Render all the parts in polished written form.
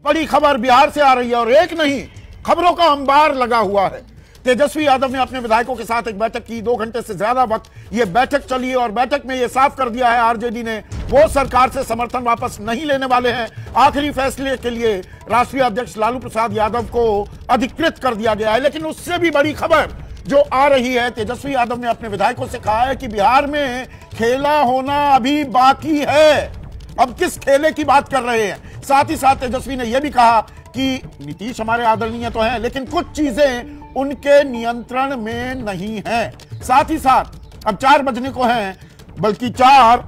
बड़ी खबर बिहार से आ रही है और एक नहीं, खबरों का अंबार लगा हुआ है। तेजस्वी यादव ने अपने विधायकों के साथ एक बैठक की। 2 घंटे से ज्यादा वक्त ये बैठक चली और बैठक में ये साफ कर दिया है आरजेडी ने वो सरकार से समर्थन वापस नहीं लेने वाले हैं। आखिरी फैसले के लिए राष्ट्रीय अध्यक्ष लालू प्रसाद यादव को अधिकृत कर दिया गया है। लेकिन उससे भी बड़ी खबर जो आ रही है, तेजस्वी यादव ने अपने विधायकों से कहा है कि बिहार में खेला होना अभी बाकी है। अब किस खेले की बात कर रहे हैं? साथ ही साथ तेजस्वी ने यह भी कहा कि नीतीश हमारे आदरणीय तो हैं, लेकिन कुछ चीजें उनके नियंत्रण में नहीं हैं। साथ ही साथ अब 4 बजने को हैं, बल्कि 4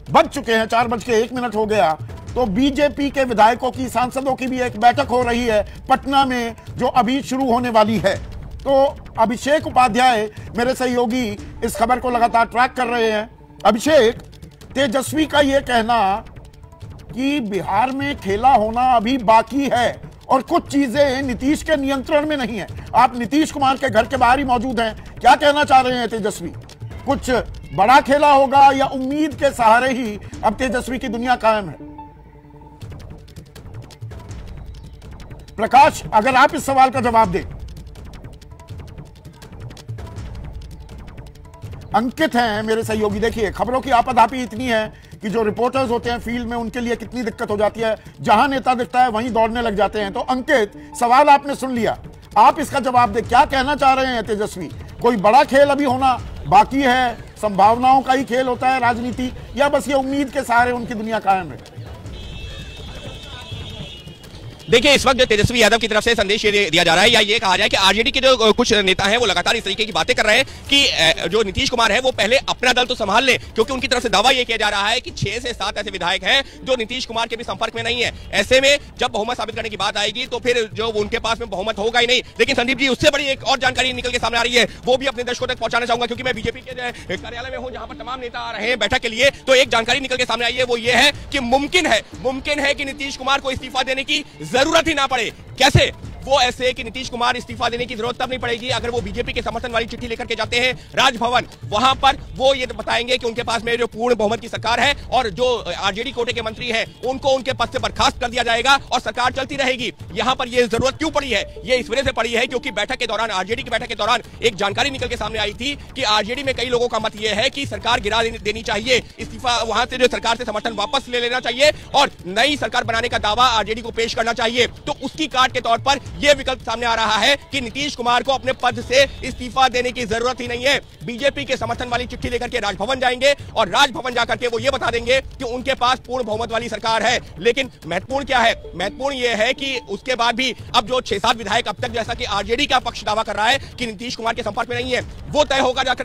बज चुके हैं, 4:01 हो गया, तो बीजेपी के विधायकों की, सांसदों की भी एक बैठक हो रही है पटना में, जो अभी शुरू होने वाली है। तो अभिषेक उपाध्याय मेरे सहयोगी इस खबर को लगातार ट्रैक कर रहे हैं। अभिषेक, तेजस्वी का यह कहना कि बिहार में खेला होना अभी बाकी है और कुछ चीजें नीतीश के नियंत्रण में नहीं है। आप नीतीश कुमार के घर के बाहर ही मौजूद हैं, क्या कहना चाह रहे हैं तेजस्वी? कुछ बड़ा खेला होगा या उम्मीद के सहारे ही अब तेजस्वी की दुनिया कायम है? प्रकाश, अगर आप इस सवाल का जवाब दें। अंकित हैं मेरे सहयोगी। देखिए, खबरों की आपाधापी इतनी है कि जो रिपोर्टर्स होते हैं फील्ड में, उनके लिए कितनी दिक्कत हो जाती है। जहां नेता दिखता है वहीं दौड़ने लग जाते हैं। तो अंकित, सवाल आपने सुन लिया, आप इसका जवाब दें। क्या कहना चाह रहे हैं तेजस्वी? कोई बड़ा खेल अभी होना बाकी है? संभावनाओं का ही खेल होता है राजनीति, या बस ये उम्मीद के सहारे उनकी दुनिया कायम है? देखिए, इस वक्त तेजस्वी यादव की तरफ से संदेश ये दिया जा रहा है या ये कहा जाए कि आरजेडी के जो कुछ नेता हैं वो लगातार इस तरीके की बातें कर रहे हैं कि जो नीतीश कुमार है वो पहले अपना दल तो संभाल ले, क्योंकि उनकी तरफ से दावा ये किया जा रहा है कि 6 से 7 ऐसे विधायक हैं जो नीतीश कुमार के भी संपर्क में नहीं है। ऐसे में जब बहुमत साबित करने की बात आएगी तो फिर जो उनके पास में बहुमत होगा ही नहीं। लेकिन संदीप जी, उससे बड़ी एक और जानकारी निकल के सामने आ रही है, वो भी अपने दर्शकों तक पहुंचाना चाहूंगा, क्योंकि मैं बीजेपी के कार्यालय में हूं जहां पर तमाम नेता आ रहे हैं बैठक के लिए। तो एक जानकारी निकल के सामने आई है, वो ये है कि मुमकिन है कि नीतीश कुमार को इस्तीफा देने की जरूरत ही ना पड़े। कैसे? वो ऐसे कि नीतीश कुमार इस्तीफा देने की जरूरत तब नहीं पड़ेगी अगर वो बीजेपी के समर्थन वाली चिट्ठी लेकर के जाते हैं राजभवन। वहां पर वो ये बताएंगे कि उनके पास में जो पूर्ण बहुमत की सरकार है और जो आरजेडी कोटे के मंत्री हैं उनको उनके पद से बर्खास्त कर दिया जाएगा और सरकार चलती रहेगी। यहां पर ये जरूरत क्यों पड़ी है? ये इस वजह से पड़ी है क्योंकि बैठक के दौरान, आरजेडी की बैठक के दौरान एक जानकारी निकल के सामने आई थी कि आरजेडी में कई लोगों का मत यह है कि सरकार गिरा देनी चाहिए, इस्तीफा वहां से जो सरकार से समर्थन वापस ले लेना चाहिए और नई सरकार बनाने का दावा आरजेडी को पेश करना चाहिए। तो उसकी काट के तौर पर यह विकल्प सामने आ रहा है कि नीतीश कुमार को अपने पद से इस्तीफा देने की जरूरत ही नहीं है। बीजेपी के समर्थन वाली चिट्ठी लेकर के राजभवन जाएंगे और राजभवन जाकर के वो ये बता देंगे कि उनके पास पूर्ण बहुमत वाली सरकार है। लेकिन महत्वपूर्ण क्या है? महत्वपूर्ण यह है कि उसके बाद भी अब जो 6-7 विधायक अब तक, जैसा कि आरजेडी का पक्ष दावा कर रहा है कि नीतीश कुमार के संपर्क में नहीं है, वो तय होगा जाकर